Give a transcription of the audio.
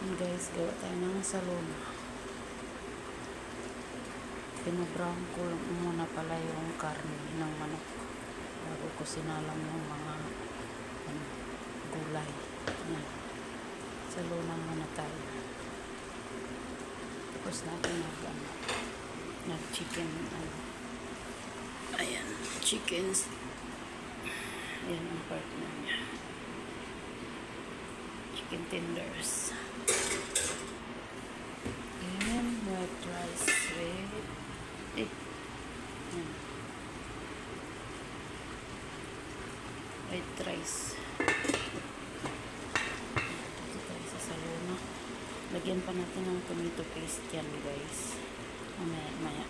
Guys, gawa tayo ng salon. Pinabrown ko muna pala yung karne ng manok bago ko sinalang yung mga gulay. Yan. Salunan muna tayo. Tapos natin nag-chicken. Ayan, chickens. Ayan ang partner niya. Chicken tenders. And white rice with egg. White rice. Dito tayo sa salona. Lagyan pa natin ng tomato paste yan, guys. Maya.